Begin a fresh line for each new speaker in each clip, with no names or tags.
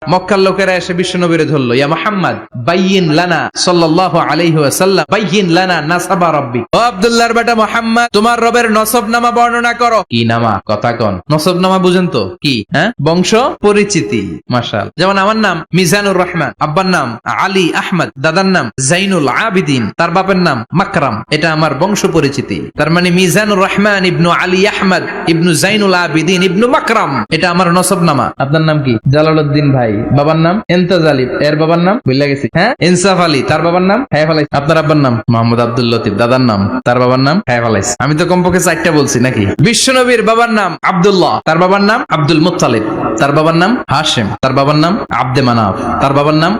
মক্কার লোকেরা এসে বিশ্বনবীরে ধরলো, ইয়া মুহাম্মদ বাইয়িন লানা সাল্লাল্লাহু আলাইহি ওয়াসাল্লাম বাইয়িন লানা নাসাবা রাব্বিক। ও আব্দুল্লাহর বেটা মুহাম্মদ, তোমার রবের নসবনামা বর্ণনা করো। কি নামা? কথা কোন? নসবনামা বুঝেন তো কি? হ্যাঁ, বংশ পরিচিতি। মাশাআল্লাহ। যেমন আমার নাম মিজানুর রহমান, আব্বার নাম আলী আহমদ, দাদার নাম জাইনুল আবিদিন, তার বাপের নাম মাকরাম। এটা আমার বংশ পরিচিতি। তার মানে মিজানুর রহমান ইবনু আলী আহমদ ইবনু জাইনুল আবিদিন ইবনু মাকরাম, এটা আমার নসবনামা। আপনার নাম কি? জালালউদ্দিন ভাই, বাবার নাম এন্তাজ আলী, এর বাবার নাম ভুলে গেছি, হ্যাঁ, ইনসাফ আলী, তার বাবার নাম হায়াফ আলাইস। আপনার আব্বার নাম মোহাম্মদ আব্দুল লতিফ, দাদার নাম, তার বাবার নাম হায়াফ আলাইস। আমি তো কমপক্ষে 4টা বলছি নাকি? বিশ্বনবীর বাবার নাম আব্দুল্লাহ, তার বাবার নাম আব্দুল মুত্তালিব, তার বাবার নাম হাশিম, তার বাবার নাম আব্দে মানাফ, তার বাবার নাম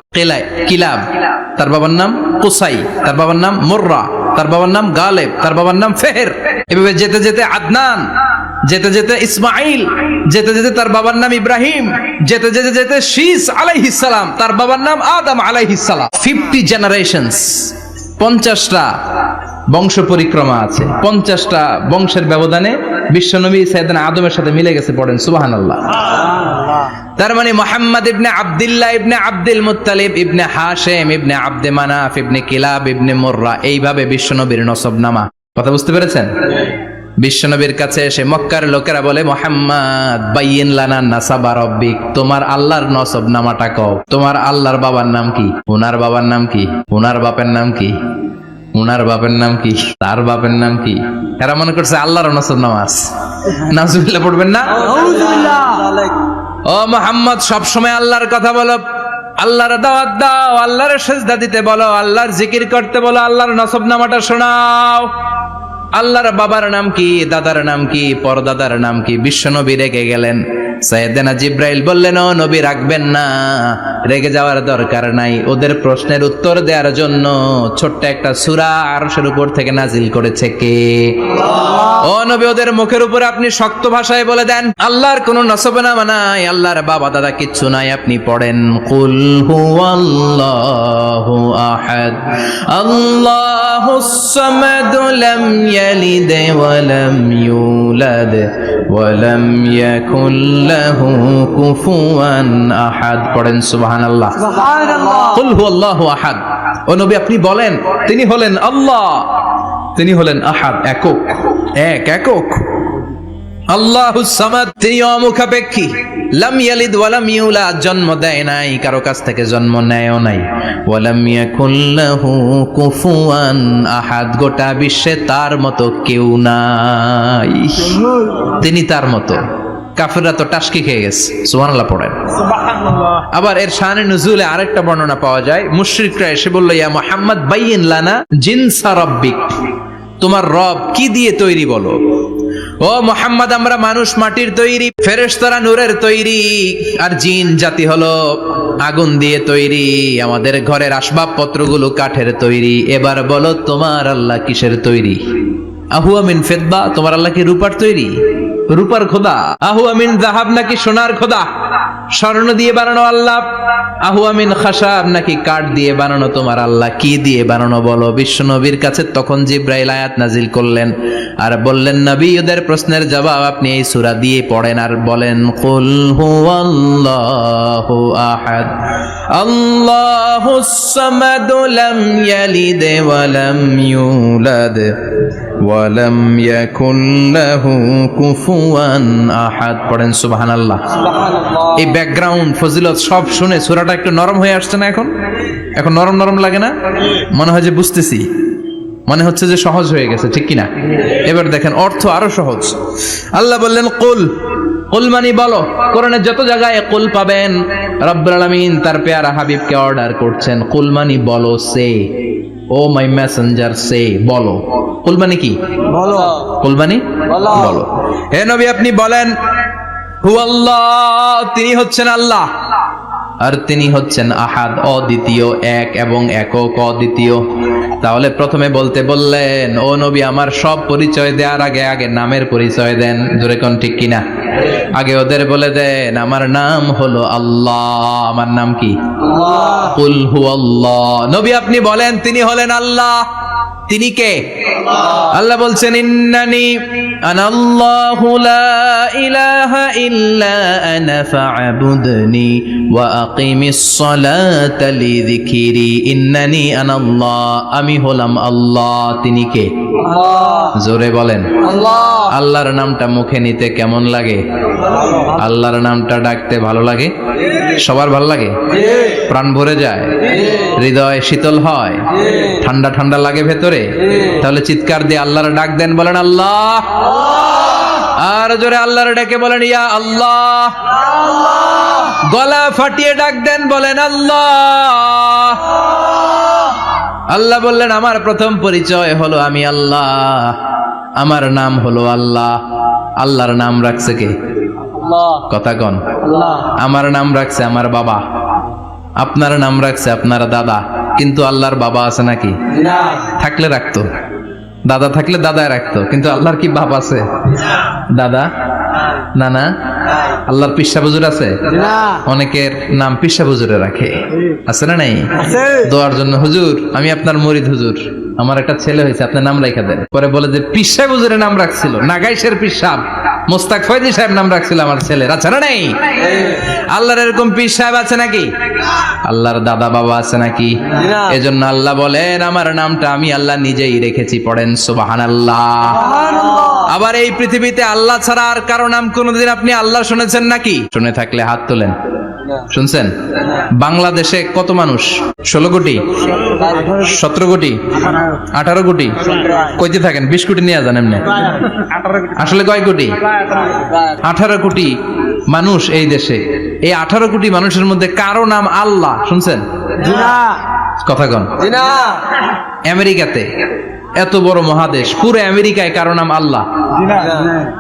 কিলাব, তার বাবার নাম কুসাই, তার বাবার নাম মুররা, তার বাবার নাম গালেব, তার বাবার নাম ফেহের। এভাবে যেতে যেতে আদনান, যেতে যেতে ইসমাইল, যেতে যেতে তার বাবার নাম ইব্রাহিম, যেতে যেতে যেতে শীস আলাইহিস সালাম, তার বাবার নাম আদম আলাইহিস সালাম। 50 জেনারেশনস, 50টা বংশ পরিক্রমা আছে। 50টা বংশের ব্যবধানে বিশ্বনবী সাইয়েদনা আদমের সাথে মিলে গেছে। পড়েন সুবহানাল্লাহ। তার মানে মুহাম্মদ ইবনে আব্দুল্লাহ ইবনে আব্দুল মুত্তালিব ইবনে হাশিম ইবনে আব্দে মানাফ ইবনে কিলাব ইবনে মুররা, এইভাবে বিশ্বনবীর নসবনামা। কথা বুঝতে পেরেছেন? বিশ্বনবীর কাছে এসে মক্কার লোকেরা বলে, মুহাম্মদ বাইয়িন লানা নাসাবা রাব্বিক, তোমার আল্লাহর নসবনামাটা কও। তোমার আল্লাহর বাবার নাম কি? ওনার বাবার নাম কি? ওনার বাপের নাম কি? ওনার বাপের নাম কি? তার বাপের নাম কি? এরা মনে করছে আল্লাহর নসবনামা আছে। নাউজুবিল্লাহ পড়বেন না? ও মুহাম্মদ, সব সময় আল্লাহর কথা বলো, আল্লাহর দাওয়াত দাও, আল্লাহর সিজদা দিতে বলো, আল্লাহর জিকির করতে বলো, আল্লাহর নসবনামাটা শোনাও। আল্লাহর বাবার নাম কি? দাদার নাম কি? পরদাদার নাম কি? বিশ্বনবী রেগে গেলেন। সাইয়েদনা জিব্রাইল বললেন, ও নবী রাখবেন না, রেগে যাওয়ার দরকার নাই। ওদের প্রশ্নের উত্তর দেওয়ার জন্য ছোট্ট একটা সূরা আরশের উপর থেকে নাজিল করেছে কে? ও নবী, ওদের মুখের উপরে আপনি শক্ত ভাষায় বলে দেন, আল্লাহর কোনো নসবনামা নাই, আল্লাহর বাবা দাদা কিচ্ছু নাই। আপনি পড়েন, কুল হুয়াল্লাহু আহাদ আল্লাহুস সামাদ লাম ইয়ালিদ ওয়া লাম ইউলাদ ওয়া লাম ইয়াকুল লাহু কুফুয়ান আহাদ। পড়েন সুবহানাল্লাহ। কুল হুয়াল্লাহু আহাদ। ও নবী, আপনি বলেন, তিনি হলেন আল্লাহ, তিনি হলেন আহাদ, একক, একক। আল্লাহুস সামাদ, তিনি অমুখাপেক্ষী। লাম ইয়ালিদ ওয়া লাম ইউলাদ, জন্ম দেয় নাই, কারো কাছ থেকে জন্ম নেয়ও নাই। ওয়া লাম ইয়াকুল লাহু কুফুয়ান আহাদ, গোটা বিশ্বে তার মতো কেউ নাই, তিনি তার মতো। কাফেররা তো টাসকি খেয়ে গেছে। সুবহানাল্লাহ পড়েন। আবার এর শানে নুজুলে আরেকটা বর্ণনা পাওয়া যায়। মুশরিকরা এসে বলল, ইয়া মুহাম্মদ বাইয়িন লানা জিনসা রাব্বিক, তোমার রব কি দিয়ে তৈরি বলো। ও মুহাম্মদ, আমরা মানুষ মাটির তৈরি, ফেরেশতারা নূরের তৈরি, আর জিন জাতি হলো আগুন দিয়ে তৈরি, আমাদের ঘরের আসবাবপত্রগুলো কাঠের তৈরি। এবার বলো, তোমার আল্লাহ কিসের তৈরি? আহুয়া মিন ফিদ্দা, তোমার আল্লাহ কি রূপার তৈরি? রূপার খোদা? আহুয়া মিন যাহাব, নাকি সোনার খোদা, স্বর্ণ দিয়ে বানানো আল্লাহ? আহুয়া মিন খাশাব, নাকি কাঠ দিয়ে বানানো তোমার আল্লাহ? কি দিয়ে বানানো বলো। বিশ্বনবীর কাছে তখন জিব্রাইল আয়াত নাজিল করলেন আর বললেন, নবী, ওদের প্রশ্নের জবাব আপনি এই সূরা দিয়ে পড়েন আর বলেন, কুল হুয়াল্লাহু আহাদ আল্লাহুস সামাদ লাম ইয়ালিদ ওয়া লাম ইউলাদ ওয়া লাম ইয়াকুল লাহু কুফুয়ান আহাদ। পড়েন সুবহানাল্লাহ। এই ব্যাকগ্রাউন্ড ফজিলত সব শুনে সূরাটা একটু নরম হয়ে আসছে না? এখন নরম নরম লাগে না? মনে হয় যে বুঝতেছি, মনে হচ্ছে যে সহজ হয়ে গেছে, ঠিক কিনা? এবার দেখেন অর্থ আরো সহজ। আল্লাহ বললেন কুল, কুল মানে বলো। কোরআনের যত জায়গায় কুল পাবেন, রব্বুল আলামিন তার পেয়ারা হাবিবকে অর্ডার করছেন, কুল মানে বলো, সে, ও মাই মেসেঞ্জার, সে, বলো। কুল মানে কি? বলো। কুল মানে বলো। হে নবী, আপনি বলেন, হুয়াল্লাহ, তিনি হচ্ছেন আল্লাহ, আর তিনি হচ্ছেন আহাদ, অদ্বিতীয়, এক এবং একক, অদ্বিতীয়। তাহলে প্রথমে বলতে বললেন, ও নবী, আমার সব পরিচয় দেওয়ার আগে আগে নামের পরিচয় দেন। জোরে কোন, ঠিক কিনা? আগে ওদের বলে দেন, আমার নাম হলো আল্লাহ। আমার নাম কি? কুল হুয়াল্লাহ। নবী, আপনি বলেন, তিনি হলেন আল্লাহ, তিনি কে? আল্লাহ বলছেন ইন্নানি আনাল্লাহু লা ইলাহা ইল্লা আনা ফা'বুদনি ওয়া আকিমিস সালাতা লিযিকরি। ইন্নানি আনাল্লাহ, আমি হলাম আল্লাহ। তিনি কে? জোরে বলেন আল্লাহ। আল্লাহর নামটা মুখে নিতে কেমন লাগে? আল্লাহর নামটা ডাকতে ভালো লাগে? সবার ভালো লাগে? প্রাণ ভরে যায়, হৃদয় শীতল হয়, ঠান্ডা ঠান্ডা লাগে ভেতরে। তাহলে চিৎকার দিয়ে আল্লাহর ডাক দেন, বলেন আল্লাহ। আর জোরে আল্লাহর ডাকে বলেন ইয়া আল্লাহ। গলা ফাটিয়ে ডাক দেন, বলেন আল্লাহ। আল্লাহ বললেন আমার প্রথম পরিচয় হলো আমি আল্লাহ, আমার নাম হলো আল্লাহ। আল্লাহর নাম রাখছে কে? কথা কন। আমার নাম রাখছে আমার বাবা, আপনার নাম রাখছে আপনার দাদা। কিন্তু আল্লাহর বাবা আছে নাকি? থাকলে রাখতো, দাদা থাকলে দাদায় রাখতো। কিন্তু আল্লাহর কি বাপ আছে? দাদা না না। আল্লাহর পিসা হুজুর আছে? অনেকের নাম পিসা হুজুরে রাখে, আছে না নাই? দোয়ার জন্য, হুজুর আমি আপনার মুরিদ, হুজুর আমার একটা ছেলে হয়েছে, আপনার নাম রাখা দেন। পরে বলে যে পিসা হুজুরের নাম রাখছিল, নাগাইশের পিসাব মোস্তাক ফয়জি সাহেব নাম রাখছিল আমার ছেলের, আছে না নাই? আল্লাহর এরকম পীর সাহেব আছে নাকি? আল্লাহর দাদা বাবা আছে নাকি? এজন্য আল্লাহ বলেন আমার নামটা আমি আল্লাহ নিজেই রেখেছি। পড়েন সুবহানাল্লাহ। আবার এই পৃথিবীতে আল্লাহ ছাড়া আর কারো নাম কোনোদিন আপনি আল্লাহ শুনেছেন নাকি? শুনে থাকলে হাত তোলেন। শুনছেন? বাংলাদেশে কত মানুষ? 16 কোটি, 17 কোটি, 18 কোটি? কইতে থাকেন, 20 কোটি নিয়ে যান এমনি। আসলে কয় কোটি? 18 কোটি মানুষ এই দেশে। এই 18 কোটি মানুষের মধ্যে কারো নাম আল্লাহ শুনছেন? কথা কন। আমেরিকাতে, এত বড় মহাদেশ, পুরো আমেরিকায় কারো নাম আল্লাহ?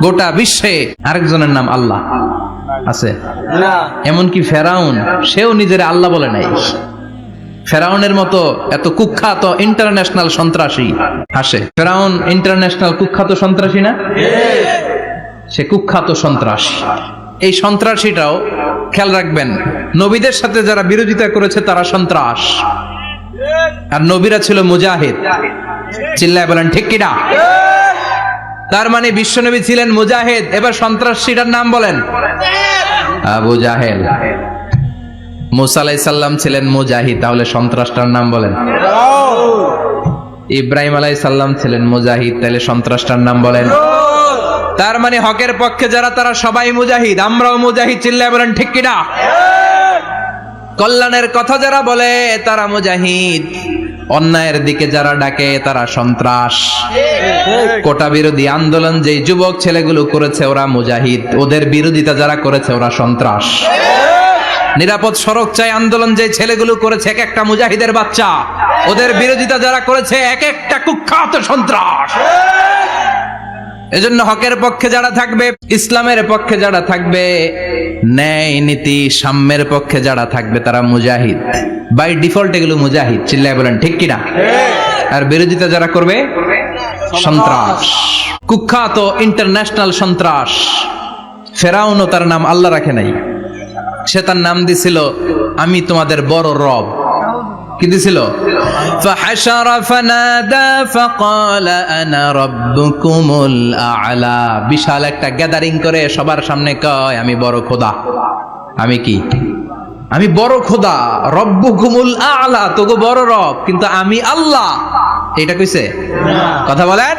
গোটা বিশ্বে আরেকজনের নাম আল্লাহ আছে? এমনকি ফেরাউন, সেও নিজের আল্লাহ বলে নাই। ফেরাউনের মতো এত কুখ্যাত ইন্টারন্যাশনাল সন্ত্রাসী আসে। ফেরাউন ইন্টারন্যাশনাল কুখ্যাত সন্ত্রাসী না? সে কুখ্যাত সন্ত্রাসী। এই সন্ত্রাসীটাও খেয়াল রাখবেন, নবীদের সাথে যারা বিরোধিতা করেছে তারা সন্ত্রাস, আর নবীরা ছিল মুজাহিদ। চিল্লায় বলেন ঠিক কিনা? তার মানে বিশ্বনবী ছিলেন মুজাহিদ। এবার সন্ত্রাসীটার নাম বলেন। আবু জাহেল। মুসা আলাইহিস সালাম ছিলেন মুজাহিদ, তাহলে সন্ত্রাসটার নাম বলেন। ইব্রাহিম আলাইহিস সালাম ছিলেন মুজাহিদ, তাহলে সন্ত্রাসটার নাম বলেন। তার মানে হকের পক্ষে যারা তারা সবাই মুজাহিদ, আমরাও মুজাহিদ। চিল্লায় বলেন ঠিক কিনা? কল্যাণের কথা যারা বলে তারা মুজাহিদ, অন্যায়ের দিকে যারা ডাকে তারা সন্ত্রাস। কোটা বিরোধী আন্দোলন যে যুবক ছেলেগুলো করেছে ওরা মুজাহিদ, ওদের বিরোধিতা যারা করেছে ওরা সন্ত্রাস। নিরাপদ সড়ক চাই আন্দোলন যে ছেলেগুলো করেছে এক একটা মুজাহিদের বাচ্চা, ওদের বিরোধিতা যারা করেছে এক একটা কুখ্যাত সন্ত্রাস। এজন্য হকের পক্ষে যারা থাকবে, ইসলামের পক্ষে যারা থাকবে, ন্যায় নীতি সাম্যের পক্ষে যারা থাকবে তারা মুজাহিদ। বাই ডিফল্ট এগুলো মুজাহিদ। চিল্লায় বলেন ঠিক কিনা? আর বিরোধিতা যারা করবে সন্ত্রাস, কুখ্যাত ইন্টারন্যাশনাল সন্ত্রাস। ফেরাউনও তার নাম আল্লাহ রাখে নাই, সে তার নাম দিছিল আমি তোমাদের বড় রব। কি দিছিল? ফাহাশারা ফানাদা ফাকালা আনা রাব্বুকুমুল আ'লা। বিশাল একটা গ্যাদারিং করে সবার সামনে কয় আমি বড় খোদা। আমি কি? আমি বড় খোদা, রব্বুকুমুল আ'লা, তোগো বড় রব, কিন্তু আমি আল্লাহ। এটা কইছে? কথা বলেন।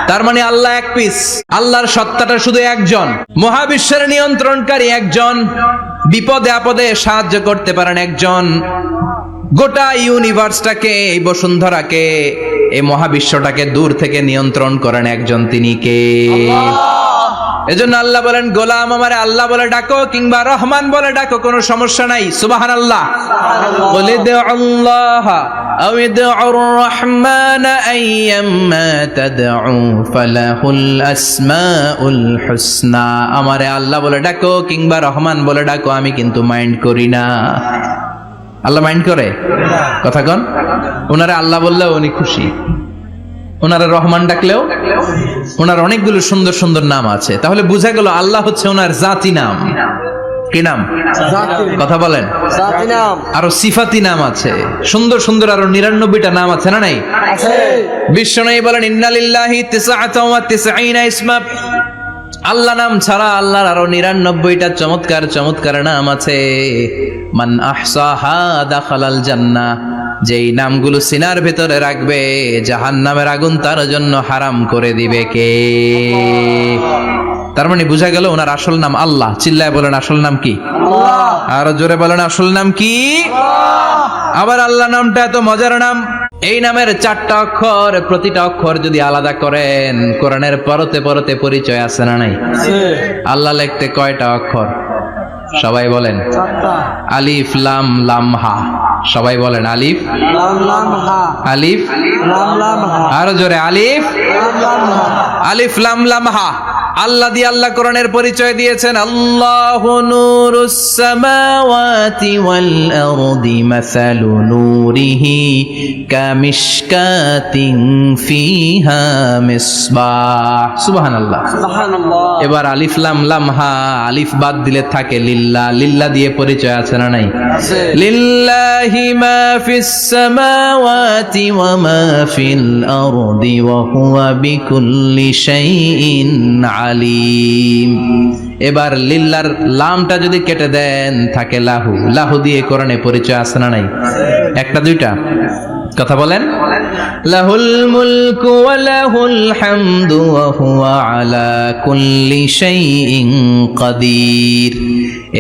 তার মানে আল্লাহ এক পিস, আল্লাহর সত্তাটা শুধু একজন, মহাবিশ্বের নিয়ন্ত্রণকারী একজন, বিপদে আপদে সাহায্য করতে পারেন একজন, গোটা ইউনিভার্সটাকে, এই বসুন্ধরাকে, এই মহাবিশ্বটাকে দূর থেকে নিয়ন্ত্রণ করেন একজন, তিনি কে? এজন্য আল্লাহ বলেন গোলাম আমারে আল্লাহ বলে ডাকো কিংবা রহমান বলে ডাকো, কোনো সমস্যা নাই। সুবহানাল্লাহ। বলে দে আল্লাহ আও ইদউর রহমান আইয়াম্মা তাদউ ফালাহুল আসমাউল হুসনা। আমারে আল্লাহ বলে ডাকো কিংবা রহমান বলে ডাকো, আমি কিন্তু মাইন্ড করি না। আল্লাহ মাইন্ড করে? কথা কন। ওনারে আল্লাহ বললেও উনি খুশি, ওনারা রহমান ডাকলেও। ওনার অনেকগুলো সুন্দর সুন্দর নাম আছে, তাহলে বোঝা গেল আল্লাহ হচ্ছে ওনার জাতি নাম। কি নাম?
জাতি
কথা বলেন।
জাতি নাম
আরো সিফাতি নাম আছে, সুন্দর সুন্দর আরো 99টা নাম আছে না নাই?
আছে।
বিশ্বনবী বলেন ইন্নালিল্লাহি 99 ইসমা, আল্লাহ নাম ছাড়া আল্লাহর আরো 99টা চমৎকার চমৎকার নাম আছে। মান আহসাহা দাখালাল জান্নাহ, যেই নামগুলো সিনার ভেতরে রাখবে জাহান্নামের আগুন তার জন্য হারাম করে দিবে কে? তার মানে বোঝা গেল ওনার আসল নাম আল্লাহ। চিল্লায় বলেন আসল নাম কি?
আল্লাহ।
আরো জোরে বলেন আসল নাম কি? আবার আল্লাহ নামটা এত মজার নাম, এই নামের 4টা অক্ষর, প্রতিটা অক্ষর যদি আলাদা করেন কোরআনের পরতে পরতে পরিচয় আছে না নাই? আল্লাহ লিখতে কয়টা অক্ষর? সবাই বলেন।
চারটা।
আলিফ লাম লাম হা। সবাই বলেন আলিফ
লাম লাম হা।
আলিফ
লাম লাম হা।
আরো জোরে আলিফ
লাম লাম হা।
আলিফ লাম লাম হা। আল্লাহ দিয়ে আল্লাহ কোরআনের পরিচয় দিয়েছেন, আল্লাহু নূরুস সামাওয়াতি ওয়াল আরদি মাসালু নূরিহি কামিশকাতিন ফিহা মিসবাহ। সুবহানাল্লাহ।
সুবহানাল্লাহ।
এবার আলিফ লাম লাম হা, আলিফ বাদ দিলে থাকে লিল্লাহ। লিল্লাহ দিয়ে পরিচয় আছে না নাই?
আছে।
লিল্লাহি মা ফিস সামাওয়াতি ওয়া মা ফিল আরদি ওয়া হুয়া বিকুল্লি শাইইন আলিম। এবার লিল্লার লামটা যদি কেটে দেন থাকে লাহু। লাহু দিয়ে কোরআনে পরিচয় আছে না নাই? একটা দুইটা? কথা বলেন। লাহুল মুলকু ওয়া লাহুল হামদু ওয়া হুয়া আলা কুল্লি শাইইন কাদির।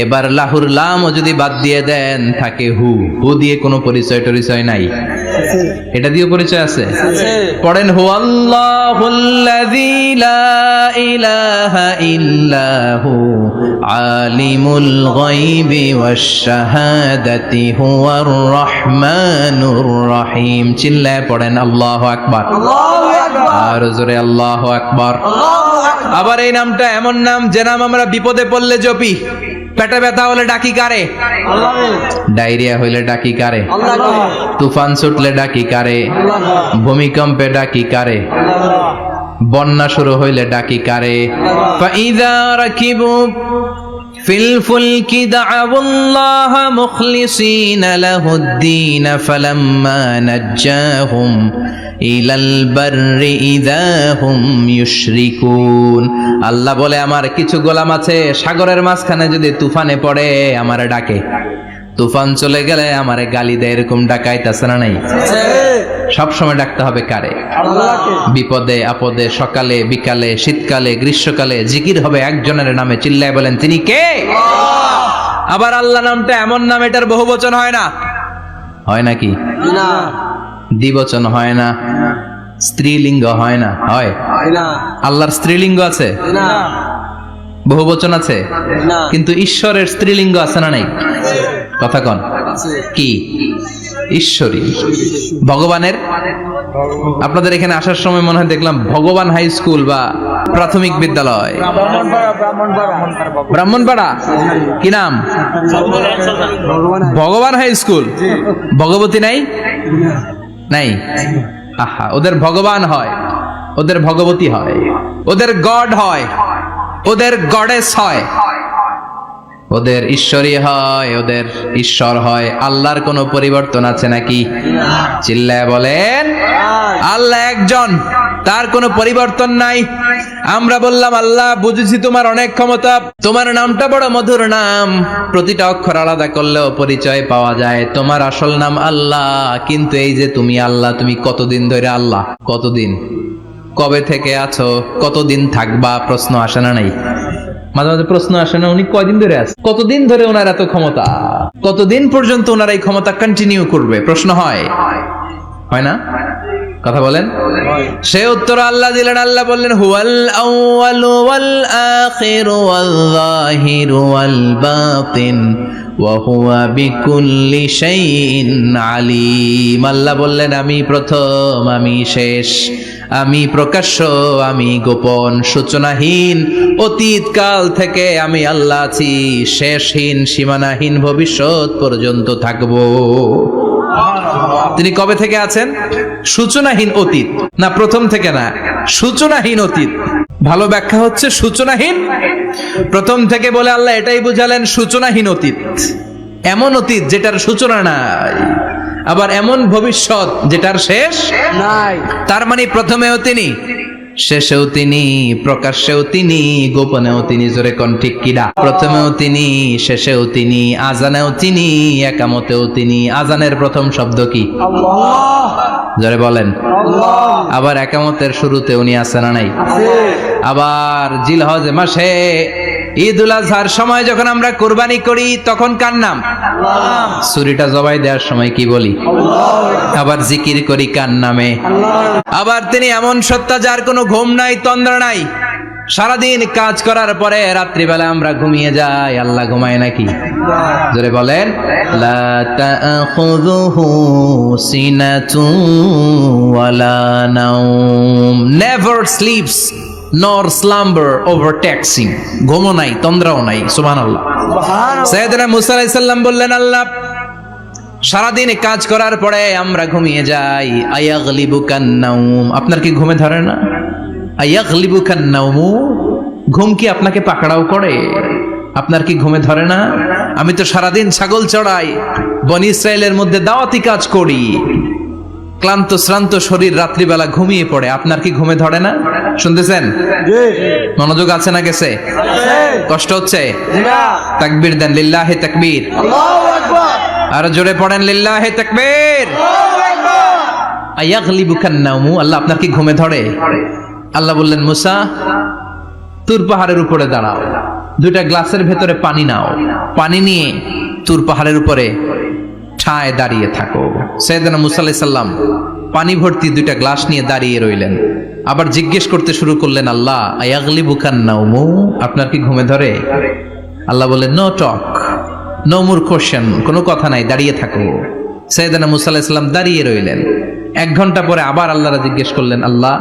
এবার লাহুর লামও যদি বাদ দিয়ে দেন থাকে হু। হু দিয়ে কোনো পরিচয় টরিচয় নাই, এটা দিয়ে পরিচয় আছে। পড়েন হু আল্লাহুল্লাযী লা ইলাহা ইল্লা হু আলিমুল গায়বি ওয়াশ শাহাদাতি হুয়ার রহমানুর রহিম। চিল্লায় পড়েন আল্লাহু আকবার।
আল্লাহু আকবার।
আর জোরে আল্লাহু আকবার।
আল্লাহু আকবার।
আবার এই নামটা এমন নাম যে নাম আমরা বিপদে পড়লে জপি। পেটে ব্যথা হলে ডাকি কারে?
আল্লাহ।
ডায়রিয়া হইলে ডাকি কারে?
আল্লাহ।
তুফান ছুটলে ডাকি কারে? ভূমিকম্পে ডাকি কারে? বন্যা শুরু হইলে ডাকি কারে? ফাইযা রাকিবু ফিল ফুলকি দা'আউল্লাহ মুখলিসিনা লাহুদ-দীন ফালাম্মা নাজ্জাহুম ইলাল বাররি ইযা হুম ইউশরিকুন। আল্লাহ বলে আমার কিছু গোলাম আছে সাগরের মাঝখানে যদি তুফানে পড়ে আমারে ডাকে, তুফান চলে গেলে আমারে গালি দেয়। এরকম ডাকাইতাছে না নাই? সব সময় ডাকতে হবে কারে?
আল্লাহকে।
বিপদে আপদে, সকালে বিকালে, শীতকালে গ্রীষ্মকালে জিকির হবে একজনের নামে। চিল্লায় বলেন তিনি কে? আবার আল্লাহ নামটা এমন নাম এটার বহুবচন হয় না। হয় নাকি?
না।
দ্বিবচন হয় না, স্ত্রীলিঙ্গ হয় না। হয়?
না।
আল্লাহর স্ত্রীলিঙ্গ আছে,
না।
বহুবচন আছে,
না।
কিন্তু ঈশ্বরের স্ত্রীলিঙ্গ আছে না নাই? কথা কন কি? ঈশ্বরী। ভগবানের, আপনাদের এখানে আসার সময় মনে হয় দেখলাম ভগবান হাই স্কুল বা প্রাথমিক বিদ্যালয়। ব্রাহ্মণপাড়া কি নাম? ভগবান হাই স্কুল। ভগবতী নাই? নাই। আহা, ওদের ভগবান হয়, ওদের ভগবতী হয়, ওদের গড হয়, ওদের গডেস হয়, ওদের ঈশ্বরী হয়, ওদের ঈশ্বর হয়। আল্লাহর কোনো পরিবর্তন আছে নাকি? চিল্লায় বলেন আল্লাহ একজন, তার কোনো পরিবর্তন নাই। আমরা বললাম আল্লাহ বুঝেছি তোমার অনেক ক্ষমতা, তোমার নামটা বড় মধুর নাম, প্রতিটা অক্ষর আলাদা করলেও পরিচয় পাওয়া যায়। তোমার আসল নাম আল্লাহ, কিন্তু এই যে তুমি আল্লাহ, তুমি কতদিন ধরে আল্লাহ? কতদিন? কবে থেকে আছো? কতদিন থাকবা? প্রশ্ন আসে না নাই? মাঝে মাঝে প্রশ্ন আসে না উনি কয়দিন ধরে আছে? কতদিন ধরে ওনার এত ক্ষমতা? কতদিন পর্যন্ত ওনার এই ক্ষমতা কন্টিনিউ করবে? প্রশ্ন হয়? হয় না? কথা বলেন। সে উত্তর আল্লাহ দিলেন। আল্লাহ বললেন হুয়াল আউয়ালু ওয়াল আখিরু ওয়াল যাহিরু ওয়াল বাতিন ওয়া হুয়া বিকুল্লি শাইইন আলিম। আল্লাহ বললেন আমি প্রথম, আমি শেষ, আমি প্রকাশ্য, আমি গোপন, সূচনাহীন, অতীত কাল থেকে আমি আল্লাহ আছি, শেষহীন সীমানাহীন ভবিষ্যৎ পর্যন্ত থাকবো। তিনি কবে থেকে আছেন? সূচনাহীন অতীত, না প্রথম থেকে না, সূচনাহীন অতীত। ভালো ব্যাখ্যা হচ্ছে সূচনাহীন। প্রথম থেকে বলে আল্লাহ এটাই বুঝালেন সূচনাহীন অতীত, এমন অতীত যেটার সূচনা নাই, আবার এমন ভবিষ্যৎ যেটার শেষ
নাই।
তার মানে প্রথমেও তিনি, শেষেও তিনি, প্রকাশ্যেও তিনি, গোপনেও তিনি। জোরে কোন ঠিক কিনা? প্রথমেও তিনি, শেষেও তিনি, আজানেও তিনি, একামতেও তিনি। আজানের প্রথম শব্দ কি?
আল্লাহ।
জোরে বলেন।
আল্লাহ।
আবার একামতের শুরুতে উনি আছে না নাই? আবার জিলহজ মাসে ঈদুল আজহার সময় যখন আমরা কুরবানি করি তখন কার নাম? ছুরিটা জবাই দেওয়ার সময় কি বলি? আবার জিকির করি কার নামে? আবার তিনি এমন সত্তা যার কোনো ঘুম নাই, তন্দ্রা নাই। সারাদিন কাজ করার পরে রাত্রিবেলা আমরা ঘুমিয়ে যাই, আল্লাহ ঘুমায় নাকি? জোরে বলেন। লা তাখুযুহু সিনাতুন ওয়ালা নাওম, never sleeps nor slumber overtakes him, ঘুমও নাই, তন্দ্রাও নাই। সুবহানাল্লাহ। সাইয়েদনা মুসা আলাইহিস সালাম বললেন, আল্লাহ সারাদিন কাজ করার পরে আমরা ঘুমিয়ে যাই, আয়াগলিবুকান নাওম, আপনার কি ঘুমে ধরে না? আয়াগলিবুকান নাওম, ঘুম কি আপনাকে পাকড়াও করে? আপনার কি ঘুমে ধরে না? আমি তো সারাদিন ছাগল চড়াই, বনি ইসরায়েলের মধ্যে দাওয়াতি কাজ করি, ক্লান্ত শ্রান্ত শরীর রাত্রিবেলা ঘুমিয়ে পড়ে, আপনার কি ঘুমে ধরে না? শুনতেছেন? মনোযোগ আছে না গেছে? কষ্ট হচ্ছে? তাকবীর দেন, লিল্লাহি তাকবীর।
আল্লাহু আকবার।
আর জোরে পড়েন, লিল্লাহি তাকবীর। আয়াগলিবুকান নাওম, আল্লাহ আপনার কি ঘুমে ধরে? আল্লাহ বললেন, মুসা তুর পাহাড়ের উপরে দাঁড়াও, দুইটা গ্লাসের ভেতরে পানি নাও, পানি নিয়ে তুর পাহাড়ের উপরে ঠায় দাঁড়িয়ে থাকো। সাইয়েদনা মুসা আলাইহিস সালাম পানি ভর্তি দুইটা গ্লাস নিয়ে দাঁড়িয়ে রইলেন। আবার জিজ্ঞেস করতে শুরু করলেন, আল্লাহ আয়াগলিবুকান নাওম, আপনার কি ঘুমে ধরে? আল্লাহ বললেন, no talk, no more question, কোনো কথা নাই, দাঁড়িয়ে থাকো। সাইয়েদনা মুসা আলাইহিস সালাম দাঁড়িয়ে রইলেন। 1 ঘন্টা পরে আবার আল্লাহরা জিজ্ঞেস করলেন, আল্লাহ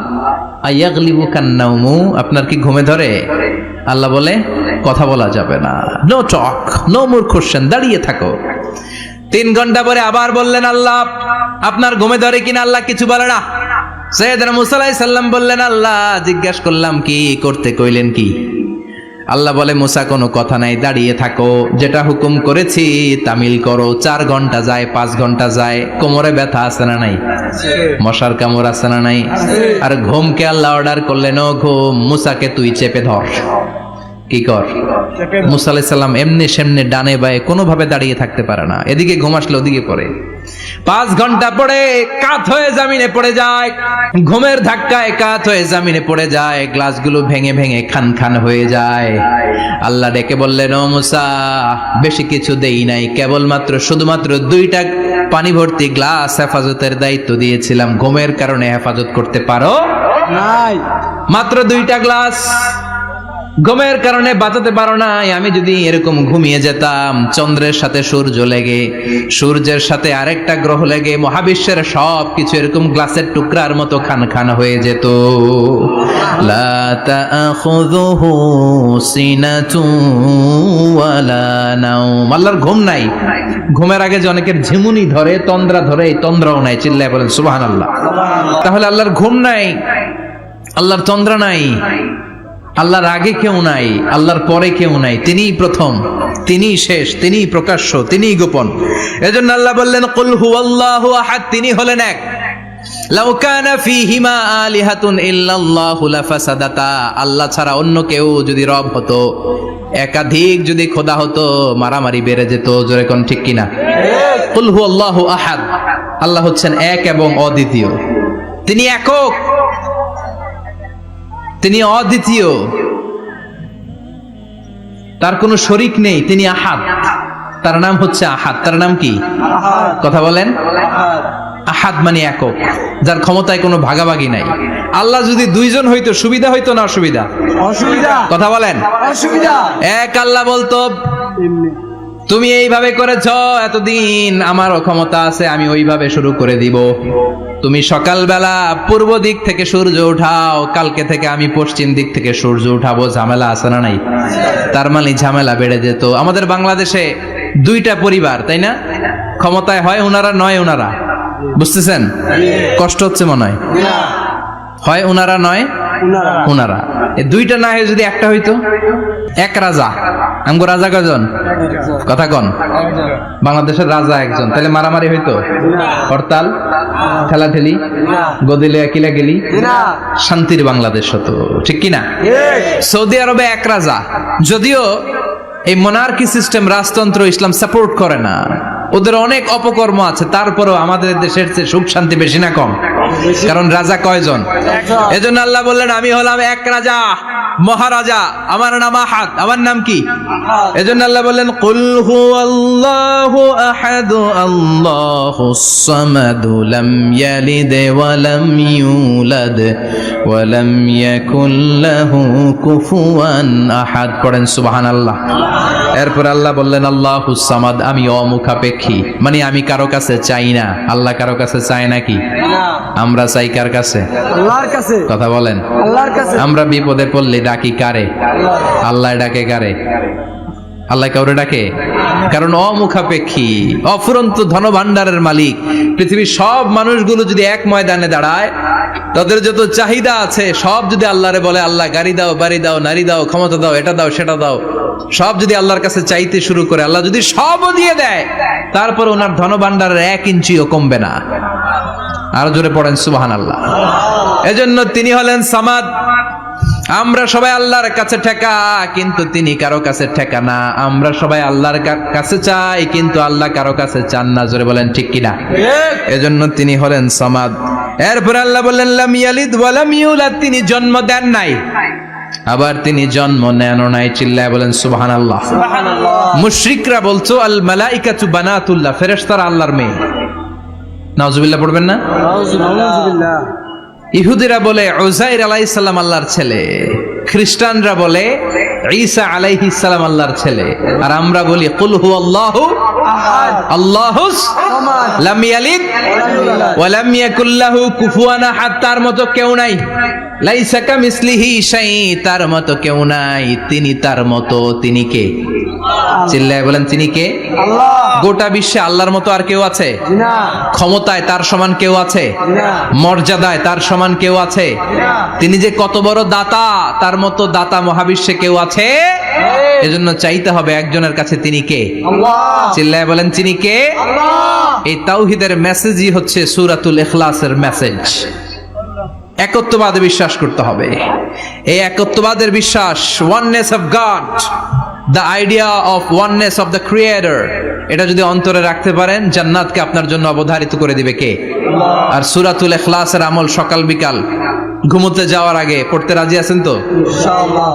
আয়াগলিবুকান নাওম, আপনার কি ঘুমে ধরে? আল্লাহ বলে, কথা বলা যাবে না, no talk, no more question, দাঁড়িয়ে থাকো। 3 ঘন্টা পরে আবার বললেন, আল্লাহ আপনার ঘুমে ধরে কিনা? আল্লাহ কিছু বলে না। সাইয়েদনা মুসা আলাইহিস সালাম বললেন, আল্লাহ জিজ্ঞেস করলাম কি করতে কইলেন কি? আল্লাহ বলে, মুসা কোনো কথা নাই, দাঁড়িয়ে থাকো, যেটা হুকুম করেছি তামিল করো। 4 ঘন্টা যায়, 5 ঘন্টা যায়, কোমরে ব্যথা আছে না নাই? মশার কামড় আছে না নাই? আর ঘুমকে আল্লাহ অর্ডার করলেন, ও ঘুম, মুসাকে তুই চেপে ধর। কি কর? মুসা আলাইহিস সালাম এমনি সেমনি ডানে বায়ে কোনোভাবে দাঁড়িয়ে থাকতে পারে না, এদিকে ঘুম আসলে ওদিকে পড়ে। 5 ঘন্টা পরে কাত হয়ে জমিনে পড়ে যায়, ঘুমের ধাক্কায় কাত হয়ে জমিনে পড়ে যায়, গ্লাসগুলো ভেঙে ভেঙে খান খান হয়ে যায়। আল্লাহ ডেকে বললেন, ও মুসা বেশি কিছু দেই নাই, কেবলমাত্র শুধুমাত্র 2টা পানি ভর্তি গ্লাস হেফাজতের দায়িত্ব দিয়েছিলাম, ঘুমের কারণে হেফাজত করতে পারো
নাই।
মাত্র 2টা গ্লাস, ঘুমের কারণে বাঁচাতে পারো নাই। আমি যদি এরকম ঘুমিয়ে যেতাম, চন্দ্রের সাথে সূর্য লেগে, সূর্যের সাথে আরেকটা গ্রহ লেগে, মহাবিশ্বের সব কিছু এরকম গ্লাসের টুকরার মতো খান খান হয়ে যেত। লা তাখুযুহু সিনাতুন ওয়ালা নাওম, আল্লাহর ঘুম নাই। ঘুমের আগে যে অনেকের ঝিমুনি ধরে, তন্দ্রা ধরে, এই তন্দ্রাও নাই। চিল্লায় বলেন সুবহানাল্লাহ। তাহলে আল্লাহর ঘুম নাই, আল্লাহর তন্দ্রা নাই, আল্লাহর আগে কেউ নাই, আল্লাহর পরে কেউ নাই। তিনিই প্রথম, তিনিই শেষ, তিনিই প্রকাশ্য, তিনিই গোপন। এজন্য আল্লাহ বললেন, কুল হুয়াল্লাহু আহাদ, তিনি হলেন এক। লাউ কানা ফীহিমা আলিহাতুন ইল্লাল্লাহু লাফাসাদাতা, আল্লাহ ছাড়া অন্য কেউ যদি রব হতো, একাধিক যদি খোদা হতো, মারামারি বেড়ে যেত। জোরে কোন ঠিক কিনা? কুল হুয়াল্লাহু আহাদ, আল্লাহ হচ্ছেন এক এবং অদ্বিতীয়। তিনি একক, তিনি অদ্বিতীয়, তার কোনো শরীক নেই। তিনি আহাদ, তার নাম হচ্ছে আহাদ। তার নাম কি? কথা বলেন। আহাদ মানে একক, যার ক্ষমতায় কোনো ভাগাভাগি নাই। আল্লাহ যদি 2 জন হইতো সুবিধা হইতো না অসুবিধা? অসুবিধা। কথা বলেন। অসুবিধা। এক আল্লাহ বলতো, তুমি এইভাবে করেছ এতদিন, আমারও ক্ষমতা আছে, আমি ওইভাবে শুরু করে দিব। তুমি সকালবেলা পূর্ব দিক থেকে সূর্য উঠাও, কালকে থেকে আমি পশ্চিম দিক থেকে সূর্য উঠাবো। ঝামেলা আছে না নাই? তার মানে ঝামেলা বেড়ে যেত। আমাদের বাংলাদেশে 2টা পরিবার, তাই না? ক্ষমতায় হয় ওনারা, নয় ওনারা। বুঝতেছেন? কষ্ট হচ্ছে মনে হয়। হয় উনারা নয় উনারা, এই দুইটা না হয়ে যদি একটা হইতো, এক রাজা। আমগো রাজা কয়জন? কথা কন। বাংলাদেশের রাজা একজন, তাহলে মারামারি হইতো? হরতাল, ঠেলাঠেলি, গদিলে কিলা গেলি, শান্তির বাংলাদেশ হতো, ঠিক কিনা? সৌদি আরবে এক রাজা, যদিও এই মোনার্কি সিস্টেম, রাজতন্ত্র ইসলাম সাপোর্ট করে না, ওদের অনেক অপকর্ম আছে, তারপরেও আমাদের দেশের চেয়ে সুখ শান্তি বেশি না কম? কারণ রাজা কয়জন? এজন্য আল্লাহ বললেন আমি হলাম এক রাজা, মহারাজা, আমার নাম আহাদ। আমার নাম কি? এজন্য আল্লাহ বললেন কুল হুয়াল্লাহু আহাদ আল্লাহুস সামাদ লাম ইয়ালিদ ওয়া লাম ইউলাদ ওয়া লাম ইয়াকুল লাহু কুফুয়ান আহাদ। পড়েন সুবহানাল্লাহ। এরপর আল্লাহ বললেন আল্লাহুস সামাদ, আমি অমুখাপেক্ষী, মানে আমি কারো কাছে চাই না। আল্লাহ কারো কাছে চায় নাকি? আমরা চাই কার কাছে?
আল্লাহর কাছে।
কথা বলেন।
আল্লাহর কাছে।
আমরা বিপদে পড়লে ডাকি কারে? আল্লাহ ডাকে কারে? আল্লাহ কাউরে ডাকে? কারণ অমুখাপেক্ষী, অফুরন্ত ধনভাণ্ডারের মালিক। পৃথিবীর সব মানুষগুলো যদি এক ময়দানে দাঁড়ায়, তাদের যত চাহিদা আছে সব যদি আল্লাহরে বলে, আল্লাহ গাড়ি দাও, বাড়ি দাও, নারী দাও, ক্ষমতা দাও, এটা দাও, সেটা দাও, সব যদি আল্লাহর কাছে চাইতে শুরু করে, আল্লাহ যদি সবও দিয়ে দেয়, তারপর ওনার ধনভাণ্ডারের 1 ইঞ্চিও কমবে না। আরো জোরে পড়েন সুবহানাল্লাহ। এজন্য তিনি হলেন সামাদ। আমরা সবাই আল্লাহর কাছে ঠেকা, কিন্তু তিনি কারো কাছে ঠেকা না। আমরা সবাই আল্লাহর কাছে চাই, কিন্তু আল্লাহ কারো কাছে চান না। জোরে বলেন ঠিক কিনা? এজন্য তিনি হলেন সামাদ। এরপর আল্লাহ বললেন লাম ইয়ালিদ ওয়া লাম ইউলাদ, তিনি জন্ম দেন নাই, আবার তিনি জন্ম নেনও নাই। চিল্লায় বলেন সুবহানাল্লাহ। মুশরিকরা বলছো আল মালাইকাতু বানাতুল্লাহ, ফেরেশতারা আল্লাহর মেয়ে। নাউজুবিল্লাহ পড়বেন না?
নাউজুবিল্লাহ।
ইহুদিরা বলে উযাইর আলাইহিস সালাম আল্লাহর ছেলে, খ্রিস্টানরা বলে ঈসা আলাইহিস সালাম আল্লাহর ছেলে, আর আমরা বলি কুল হুয়াল্লাহু আহাদ আল্লাহুস সামাদ লাম ইয়ালিদ ওয়া লাম ইয়াকুল লাহু কুফুয়ান আহাদ। তার মতো কেউ নাই। লাইসা কামিসলিহি শাই, তার মতো কেউ নাই। তিনি তার মতো, তিনি কে? চিল্লায় বলেন তিনি কে?
আল্লাহ।
গোটা বিশ্বে আল্লাহর মতো আর কেউ আছে?
না।
ক্ষমতায় তার সমান কেউ আছে?
না।
মর্যাদায় তার সমান কেউ আছে?
না।
তিনি যে কত বড় দাতা, তার মতো দাতা মহাবিশ্বে কেউ আছে? এজন্য চাইতে হবে একজনের কাছে, তিনি কে?
আল্লাহ।
চিল্লায় বলেন তিনি কে?
আল্লাহ।
এই তাওহীদের মেসেজই হচ্ছে সূরাতুল ইখলাসের মেসেজ। একত্ববাদে বিশ্বাস করতে হবে। এই একত্ববাদের বিশ্বাস, oneness of god, the idea of oneness of the creator, এটা যদি অন্তরে রাখতে পারেন, জান্নাতকে আপনার জন্য অবধারিত করে দিবে কে? আর সূরাতুল ইখলাসের আমল সকাল বিকাল ঘুমোতে যাওয়ার আগে পড়তে রাজি আছেন তো?
ইনশাআল্লাহ।